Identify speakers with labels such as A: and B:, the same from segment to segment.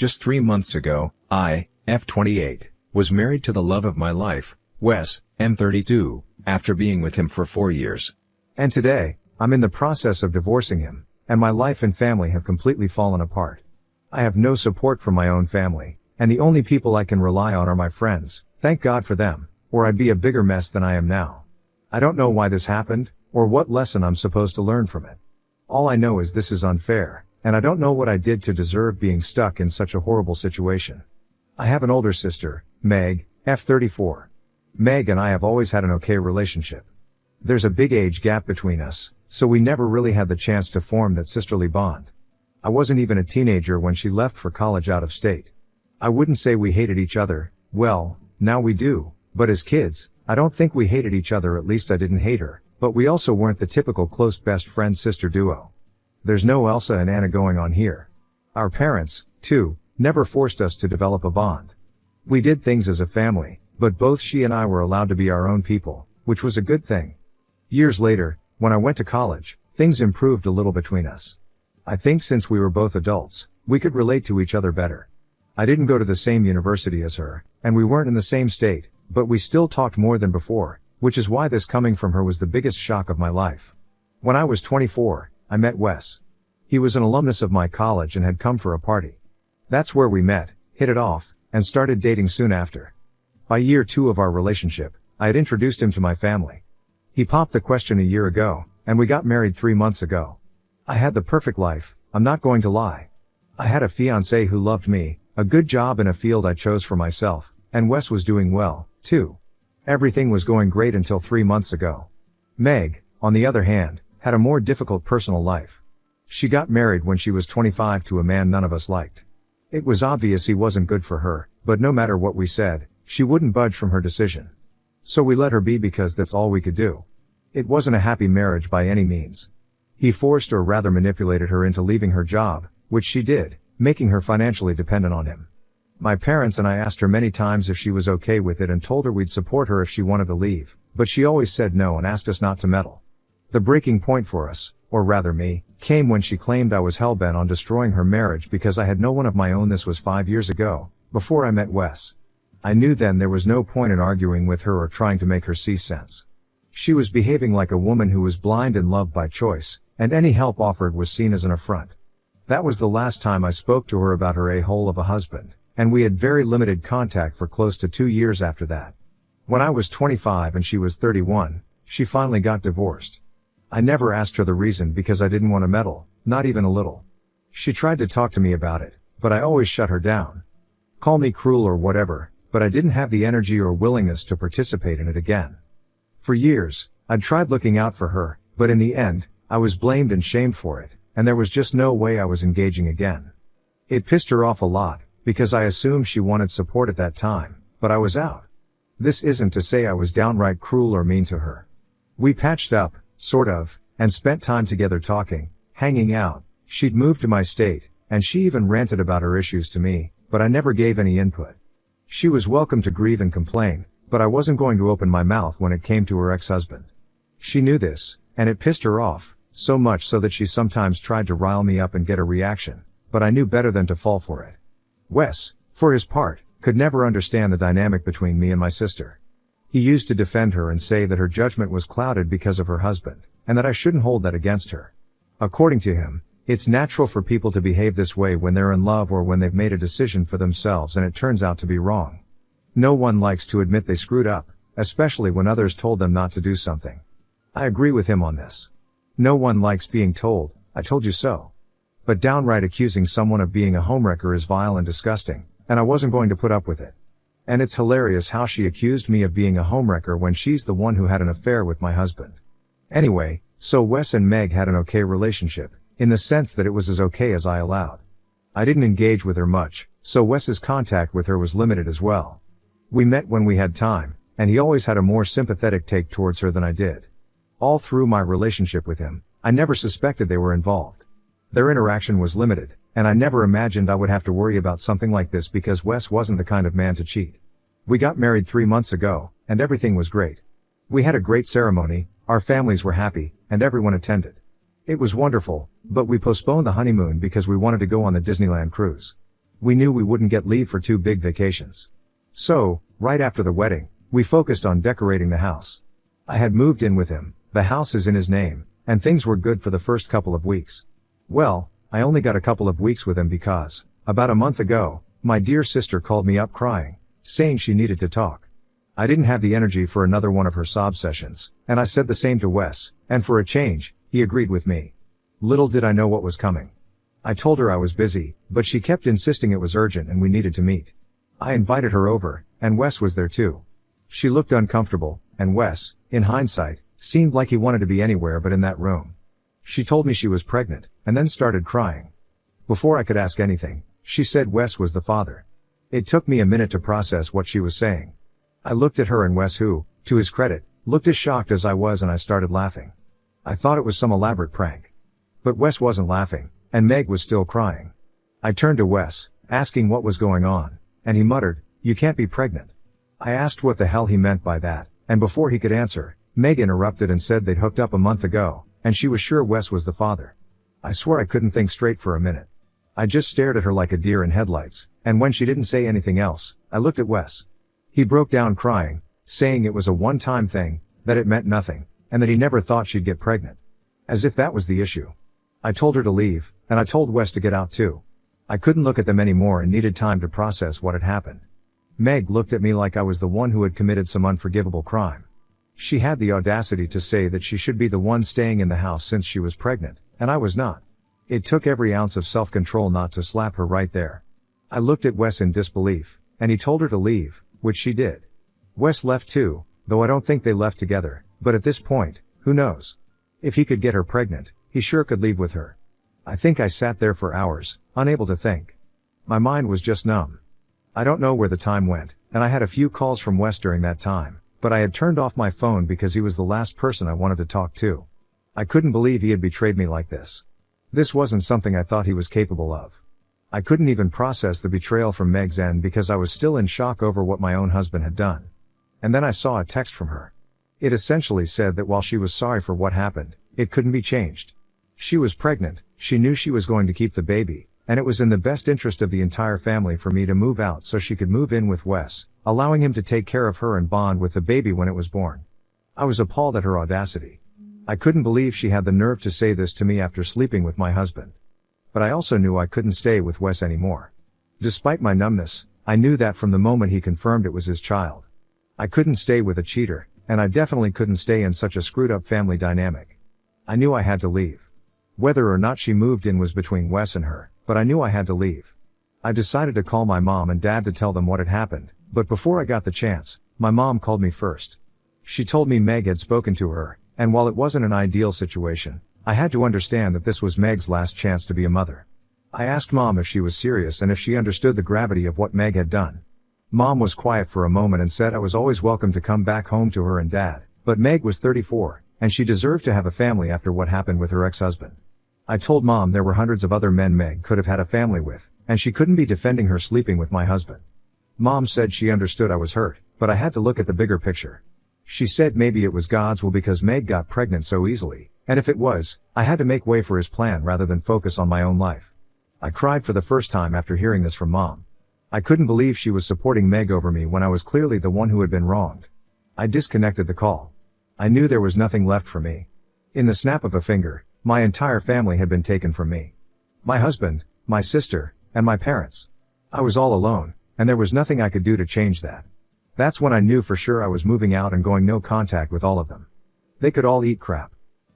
A: Just 3 months ago, I, F28, was married to the love of my life, Wes, M32, after being with him for 4 years.
B: And today, I'm in the process of divorcing him, and my life and family have completely fallen apart. I have no support from my own family, and the only people I can rely on are my friends. Thank God for them, or I'd be a bigger mess than I am now. I don't know why this happened, or what lesson I'm supposed to learn from it. All I know is this is unfair, and I don't know what I did to deserve being stuck in such a horrible situation. I have an older sister, Meg, F34. Meg and I have always had an okay relationship. There's a big age gap between us, so we never really had the chance to form that sisterly bond. I wasn't even a teenager when she left for college out of state. I wouldn't say we hated each other. Well, now we do, but as kids, I don't think we hated each other. At least I didn't hate her, but we also weren't the typical close best friend sister duo. There's no Elsa and Anna going on here. Our parents, too, never forced us to develop a bond. We did things as a family, but both she and I were allowed to be our own people, which was a good thing. Years later, when I went to college, things improved a little between us. I think since we were both adults, we could relate to each other better. I didn't go to the same university as her, and we weren't in the same state, but we still talked more than before, which is why this coming from her was the biggest shock of my life. When I was 24, I met Wes. He was an alumnus of my college and had come for a party. That's where we met, hit it off, and started dating soon after. By year 2 of our relationship, I had introduced him to my family. He popped the question a year ago, and we got married 3 months ago. I had the perfect life, I'm not going to lie. I had a fiancé who loved me, a good job in a field I chose for myself, and Wes was doing well, too. Everything was going great until 3 months ago. Meg, on the other hand, had a more difficult personal life. She got married when she was 25 to a man none of us liked. It was obvious he wasn't good for her, but no matter what we said, she wouldn't budge from her decision. So we let her be because that's all we could do. It wasn't a happy marriage by any means. He forced or rather manipulated her into leaving her job, which she did, making her financially dependent on him. My parents and I asked her many times if she was okay with it and told her we'd support her if she wanted to leave, but she always said no and asked us not to meddle. The breaking point for us, or rather me, came when she claimed I was hellbent on destroying her marriage because I had no one of my own. This was 5 years ago, before I met Wes. I knew then there was no point in arguing with her or trying to make her see sense. She was behaving like a woman who was blind in love by choice, and any help offered was seen as an affront. That was the last time I spoke to her about her a-hole of a husband, and we had very limited contact for close to 2 years after that. When I was 25 and she was 31, she finally got divorced. I never asked her the reason because I didn't want to meddle, not even a little. She tried to talk to me about it, but I always shut her down. Call me cruel or whatever, but I didn't have the energy or willingness to participate in it again. For years, I'd tried looking out for her, but in the end, I was blamed and shamed for it, and there was just no way I was engaging again. It pissed her off a lot, because I assumed she wanted support at that time, but I was out. This isn't to say I was downright cruel or mean to her. We patched up, sort of, and spent time together talking, hanging out. She'd moved to my state, and she even ranted about her issues to me, but I never gave any input. She was welcome to grieve and complain, but I wasn't going to open my mouth when it came to her ex-husband. She knew this, and it pissed her off, so much so that she sometimes tried to rile me up and get a reaction, but I knew better than to fall for it. Wes, for his part, could never understand the dynamic between me and my sister. He used to defend her and say that her judgment was clouded because of her husband, and that I shouldn't hold that against her. According to him, it's natural for people to behave this way when they're in love or when they've made a decision for themselves and it turns out to be wrong. No one likes to admit they screwed up, especially when others told them not to do something. I agree with him on this. No one likes being told, "I told you so." But downright accusing someone of being a homewrecker is vile and disgusting, and I wasn't going to put up with it. And it's hilarious how she accused me of being a homewrecker when she's the one who had an affair with my husband. Anyway, so Wes and Meg had an okay relationship, in the sense that it was as okay as I allowed. I didn't engage with her much, so Wes's contact with her was limited as well. We met when we had time, and he always had a more sympathetic take towards her than I did. All through my relationship with him, I never suspected they were involved. Their interaction was limited, and I never imagined I would have to worry about something like this because Wes wasn't the kind of man to cheat. We got married 3 months ago, and everything was great. We had a great ceremony, our families were happy, and everyone attended. It was wonderful, but we postponed the honeymoon because we wanted to go on the Disneyland cruise. We knew we wouldn't get leave for 2 big vacations. So, right after the wedding, we focused on decorating the house. I had moved in with him, the house is in his name, and things were good for the first couple of weeks. Well, I only got a couple of weeks with him because, about a month ago, my dear sister called me up crying, saying she needed to talk. I didn't have the energy for another one of her sob sessions, and I said the same to Wes, and for a change, he agreed with me. Little did I know what was coming. I told her I was busy, but she kept insisting it was urgent and we needed to meet. I invited her over, and Wes was there too. She looked uncomfortable, and Wes, in hindsight, seemed like he wanted to be anywhere but in that room. She told me she was pregnant, and then started crying. Before I could ask anything, she said Wes was the father. It took me a minute to process what she was saying. I looked at her and Wes, who, to his credit, looked as shocked as I was, and I started laughing. I thought it was some elaborate prank. But Wes wasn't laughing, and Meg was still crying. I turned to Wes, asking what was going on, and he muttered, "You can't be pregnant." I asked what the hell he meant by that, and before he could answer, Meg interrupted and said they'd hooked up a month ago, and she was sure Wes was the father. I swear I couldn't think straight for a minute. I just stared at her like a deer in headlights, and when she didn't say anything else, I looked at Wes. He broke down crying, saying it was a one-time thing, that it meant nothing, and that he never thought she'd get pregnant. As if that was the issue. I told her to leave, and I told Wes to get out too. I couldn't look at them anymore and needed time to process what had happened. Meg looked at me like I was the one who had committed some unforgivable crime. She had the audacity to say that she should be the one staying in the house since she was pregnant, and I was not. It took every ounce of self-control not to slap her right there. I looked at Wes in disbelief, and he told her to leave, which she did. Wes left too, though I don't think they left together, but at this point, who knows? If he could get her pregnant, he sure could leave with her. I think I sat there for hours, unable to think. My mind was just numb. I don't know where the time went, and I had a few calls from Wes during that time, but I had turned off my phone because he was the last person I wanted to talk to. I couldn't believe he had betrayed me like this. This wasn't something I thought he was capable of. I couldn't even process the betrayal from Meg's end because I was still in shock over what my own husband had done. And then I saw a text from her. It essentially said that while she was sorry for what happened, it couldn't be changed. She was pregnant, she knew she was going to keep the baby, and it was in the best interest of the entire family for me to move out so she could move in with Wes, allowing him to take care of her and bond with the baby when it was born. I was appalled at her audacity. I couldn't believe she had the nerve to say this to me after sleeping with my husband. But I also knew I couldn't stay with Wes anymore. Despite my numbness, I knew that from the moment he confirmed it was his child. I couldn't stay with a cheater, and I definitely couldn't stay in such a screwed up family dynamic. I knew I had to leave. Whether or not she moved in was between Wes and her, but I knew I had to leave. I decided to call my mom and dad to tell them what had happened, but before I got the chance, my mom called me first. She told me Meg had spoken to her, and while it wasn't an ideal situation, I had to understand that this was Meg's last chance to be a mother. I asked Mom if she was serious and if she understood the gravity of what Meg had done. Mom was quiet for a moment and said I was always welcome to come back home to her and Dad, but Meg was 34, and she deserved to have a family after what happened with her ex-husband. I told Mom there were hundreds of other men Meg could have had a family with, and she couldn't be defending her sleeping with my husband. Mom said she understood I was hurt, but I had to look at the bigger picture. She said maybe it was God's will because Meg got pregnant so easily, and if it was, I had to make way for his plan rather than focus on my own life. I cried for the first time after hearing this from Mom. I couldn't believe she was supporting Meg over me when I was clearly the one who had been wronged. I disconnected the call. I knew there was nothing left for me. In the snap of a finger, my entire family had been taken from me. My husband, my sister, and my parents. I was all alone, and there was nothing I could do to change that. That's when I knew for sure I was moving out and going no contact with all of them. They could all eat crap.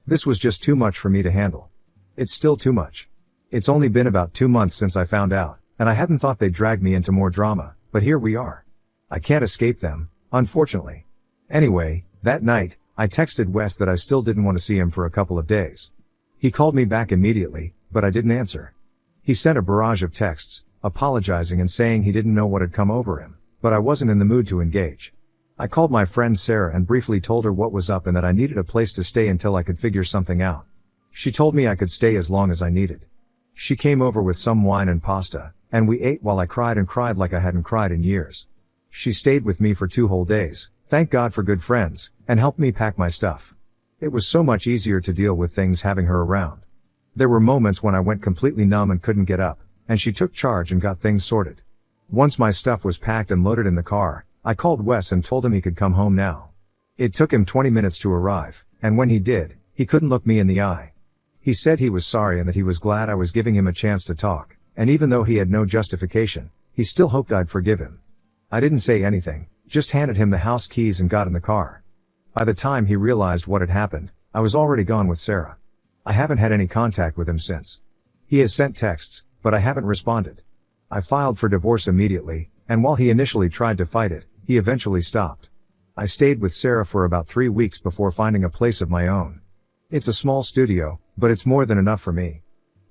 B: This was just too much for me to handle. It's still too much. It's only been about 2 months since I found out, and I hadn't thought they'd drag me into more drama, but here we are. I can't escape them, unfortunately. Anyway, that night, I texted Wes that I still didn't want to see him for a couple of days. He called me back immediately, but I didn't answer. He sent a barrage of texts, apologizing and saying he didn't know what had come over him, but I wasn't in the mood to engage. I called my friend Sarah and briefly told her what was up and that I needed a place to stay until I could figure something out. She told me I could stay as long as I needed. She came over with some wine and pasta, and we ate while I cried and cried like I hadn't cried in years. She stayed with me for 2 whole days, thank God for good friends, and helped me pack my stuff. It was so much easier to deal with things having her around. There were moments when I went completely numb and couldn't get up, and she took charge and got things sorted. Once my stuff was packed and loaded in the car, I called Wes and told him he could come home now. It took him 20 minutes to arrive, and when he did, he couldn't look me in the eye. He said he was sorry and that he was glad I was giving him a chance to talk, and even though he had no justification, he still hoped I'd forgive him. I didn't say anything, just handed him the house keys and got in the car. By the time he realized what had happened, I was already gone with Sarah. I haven't had any contact with him since. He has sent texts, but I haven't responded. I filed for divorce immediately, and while he initially tried to fight it, he eventually stopped. I stayed with Sarah for about 3 weeks before finding a place of my own. It's a small studio, but it's more than enough for me.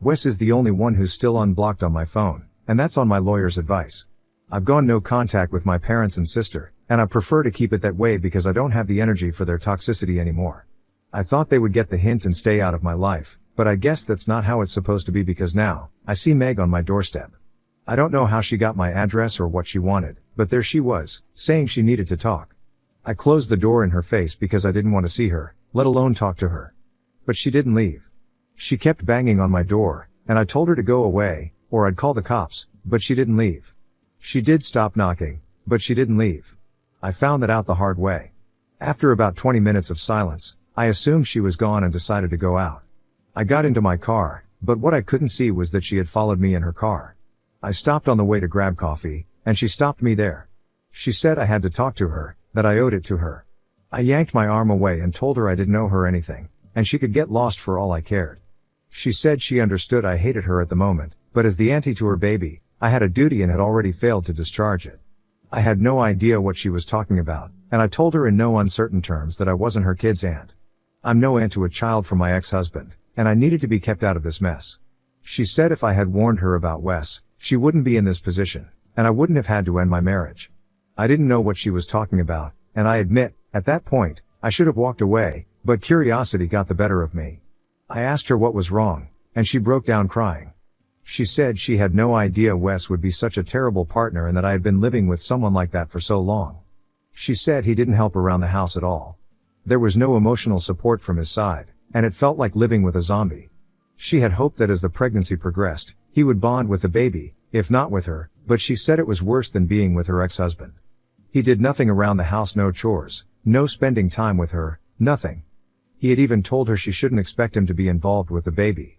B: Wes is the only one who's still unblocked on my phone, and that's on my lawyer's advice. I've gone no contact with my parents and sister, and I prefer to keep it that way because I don't have the energy for their toxicity anymore. I thought they would get the hint and stay out of my life, but I guess that's not how it's supposed to be because now, I see Meg on my doorstep. I don't know how she got my address or what she wanted, but there she was, saying she needed to talk. I closed the door in her face because I didn't want to see her, let alone talk to her. But she didn't leave. She kept banging on my door, and I told her to go away, or I'd call the cops, but she didn't leave. She did stop knocking, but she didn't leave. I found that out the hard way. After about 20 minutes of silence, I assumed she was gone and decided to go out. I got into my car, but what I couldn't see was that she had followed me in her car. I stopped on the way to grab coffee, and she stopped me there. She said I had to talk to her, that I owed it to her. I yanked my arm away and told her I didn't owe her anything, and she could get lost for all I cared. She said she understood I hated her at the moment, but as the auntie to her baby, I had a duty and had already failed to discharge it. I had no idea what she was talking about, and I told her in no uncertain terms that I wasn't her kid's aunt. I'm no aunt to a child from my ex-husband, and I needed to be kept out of this mess. She said if I had warned her about Wes, she wouldn't be in this position, and I wouldn't have had to end my marriage. I didn't know what she was talking about, and I admit, at that point, I should have walked away, but curiosity got the better of me. I asked her what was wrong, and she broke down crying. She said she had no idea Wes would be such a terrible partner and that I had been living with someone like that for so long. She said he didn't help around the house at all. There was no emotional support from his side, and it felt like living with a zombie. She had hoped that as the pregnancy progressed, he would bond with the baby, if not with her, but she said it was worse than being with her ex-husband. He did nothing around the house, no chores, no spending time with her, nothing. He had even told her she shouldn't expect him to be involved with the baby.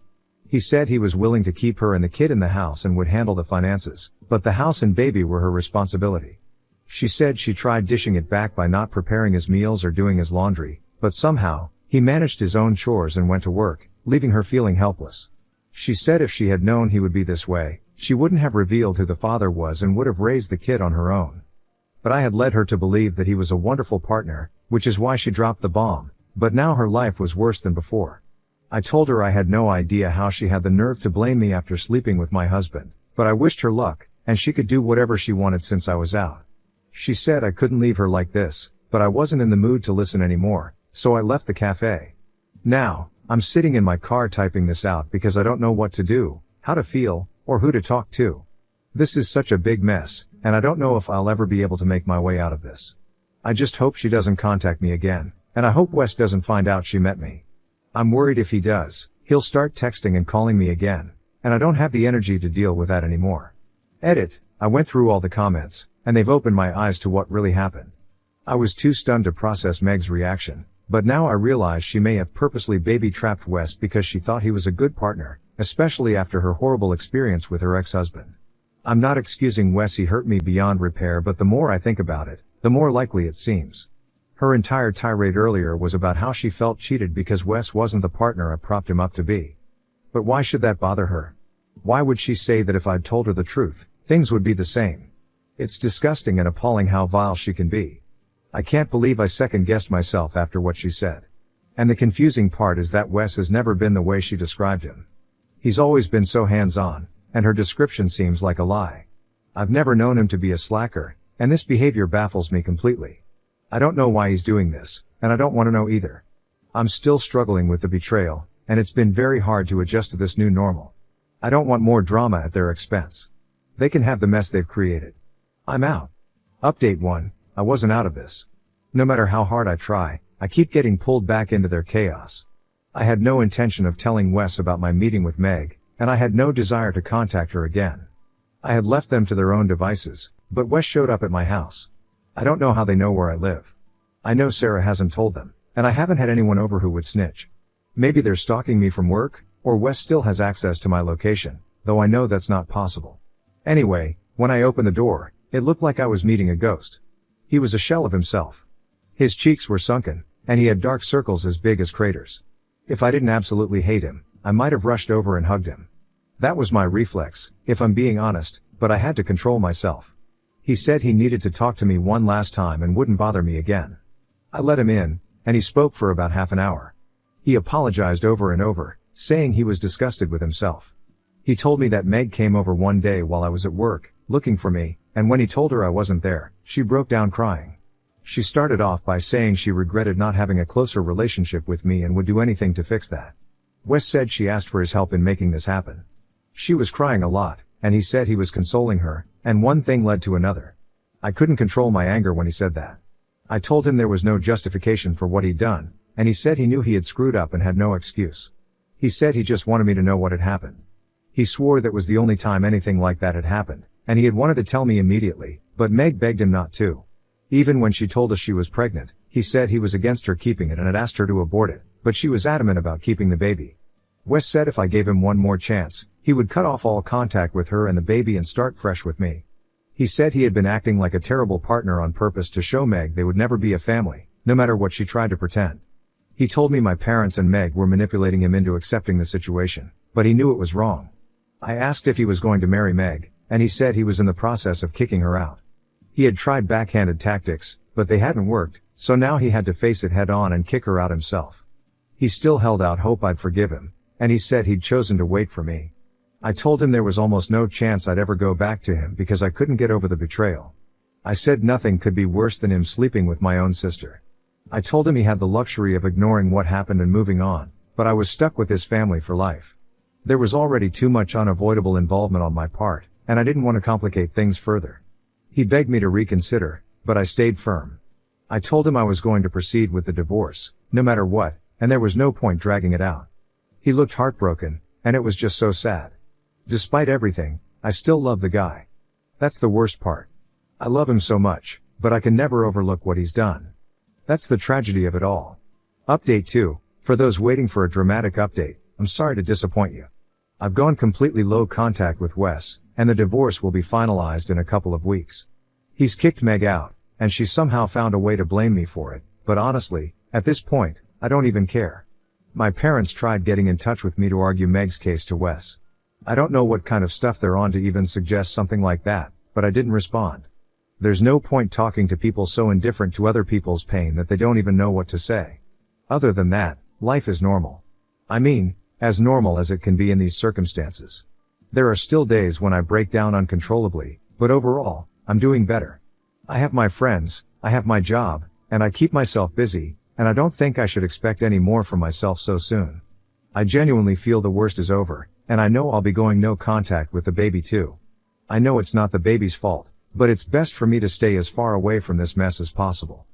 B: He said he was willing to keep her and the kid in the house and would handle the finances, but the house and baby were her responsibility. She said she tried dishing it back by not preparing his meals or doing his laundry, but somehow, he managed his own chores and went to work, leaving her feeling helpless. She said if she had known he would be this way, she wouldn't have revealed who the father was and would have raised the kid on her own. But I had led her to believe that he was a wonderful partner, which is why she dropped the bomb, but now her life was worse than before. I told her I had no idea how she had the nerve to blame me after sleeping with my husband, but I wished her luck, and she could do whatever she wanted since I was out. She said I couldn't leave her like this, but I wasn't in the mood to listen anymore, so I left the cafe. Now, I'm sitting in my car typing this out because I don't know what to do, how to feel, or who to talk to. This is such a big mess, and I don't know if I'll ever be able to make my way out of this. I just hope she doesn't contact me again, and I hope Wes doesn't find out she met me. I'm worried if he does, he'll start texting and calling me again, and I don't have the energy to deal with that anymore. Edit, I went through all the comments, and they've opened my eyes to what really happened. I was too stunned to process Meg's reaction, but now I realize she may have purposely baby-trapped Wes because she thought he was a good partner, especially after her horrible experience with her ex-husband. I'm not excusing Wes, he hurt me beyond repair, but the more I think about it, the more likely it seems. Her entire tirade earlier was about how she felt cheated because Wes wasn't the partner I propped him up to be. But why should that bother her? Why would she say that if I'd told her the truth, things would be the same? It's disgusting and appalling how vile she can be. I can't believe I second-guessed myself after what she said. And the confusing part is that Wes has never been the way she described him. He's always been so hands-on, and her description seems like a lie. I've never known him to be a slacker, and this behavior baffles me completely. I don't know why he's doing this, and I don't want to know either. I'm still struggling with the betrayal, and it's been very hard to adjust to this new normal. I don't want more drama at their expense. They can have the mess they've created. I'm out. Update 1, I wasn't out of this. No matter how hard I try, I keep getting pulled back into their chaos. I had no intention of telling Wes about my meeting with Meg, and I had no desire to contact her again. I had left them to their own devices, but Wes showed up at my house. I don't know how they know where I live. I know Sarah hasn't told them, and I haven't had anyone over who would snitch. Maybe they're stalking me from work, or Wes still has access to my location, though I know that's not possible. Anyway, when I opened the door, it looked like I was meeting a ghost. He was a shell of himself. His cheeks were sunken, and he had dark circles as big as craters. If I didn't absolutely hate him, I might have rushed over and hugged him. That was my reflex, if I'm being honest, but I had to control myself. He said he needed to talk to me one last time and wouldn't bother me again. I let him in, and he spoke for about half an hour. He apologized over and over, saying he was disgusted with himself. He told me that Meg came over one day while I was at work, looking for me, and when he told her I wasn't there, she broke down crying. She started off by saying she regretted not having a closer relationship with me and would do anything to fix that. Wes said she asked for his help in making this happen. She was crying a lot, and he said he was consoling her, and one thing led to another. I couldn't control my anger when he said that. I told him there was no justification for what he'd done, and he said he knew he had screwed up and had no excuse. He said he just wanted me to know what had happened. He swore that was the only time anything like that had happened, and he had wanted to tell me immediately, but Meg begged him not to. Even when she told us she was pregnant, he said he was against her keeping it and had asked her to abort it, but she was adamant about keeping the baby. Wes said if I gave him one more chance, he would cut off all contact with her and the baby and start fresh with me. He said he had been acting like a terrible partner on purpose to show Meg they would never be a family, no matter what she tried to pretend. He told me my parents and Meg were manipulating him into accepting the situation, but he knew it was wrong. I asked if he was going to marry Meg, and he said he was in the process of kicking her out. He had tried backhanded tactics, but they hadn't worked, so now he had to face it head on and kick her out himself. He still held out hope I'd forgive him, and he said he'd chosen to wait for me. I told him there was almost no chance I'd ever go back to him because I couldn't get over the betrayal. I said nothing could be worse than him sleeping with my own sister. I told him he had the luxury of ignoring what happened and moving on, but I was stuck with his family for life. There was already too much unavoidable involvement on my part, and I didn't want to complicate things further. He begged me to reconsider, but I stayed firm. I told him I was going to proceed with the divorce, no matter what, and there was no point dragging it out. He looked heartbroken, and it was just so sad. Despite everything, I still love the guy. That's the worst part. I love him so much, but I can never overlook what he's done. That's the tragedy of it all. Update 2. For those waiting for a dramatic update, I'm sorry to disappoint you. I've gone completely low contact with Wes, and the divorce will be finalized in a couple of weeks. He's kicked Meg out, and she somehow found a way to blame me for it, but honestly, at this point, I don't even care. My parents tried getting in touch with me to argue Meg's case to Wes. I don't know what kind of stuff they're on to even suggest something like that, but I didn't respond. There's no point talking to people so indifferent to other people's pain that they don't even know what to say. Other than that, life is normal. I mean, as normal as it can be in these circumstances. There are still days when I break down uncontrollably, but overall, I'm doing better. I have my friends, I have my job, and I keep myself busy, and I don't think I should expect any more from myself so soon. I genuinely feel the worst is over, and I know I'll be going no contact with the baby too. I know it's not the baby's fault, but it's best for me to stay as far away from this mess as possible.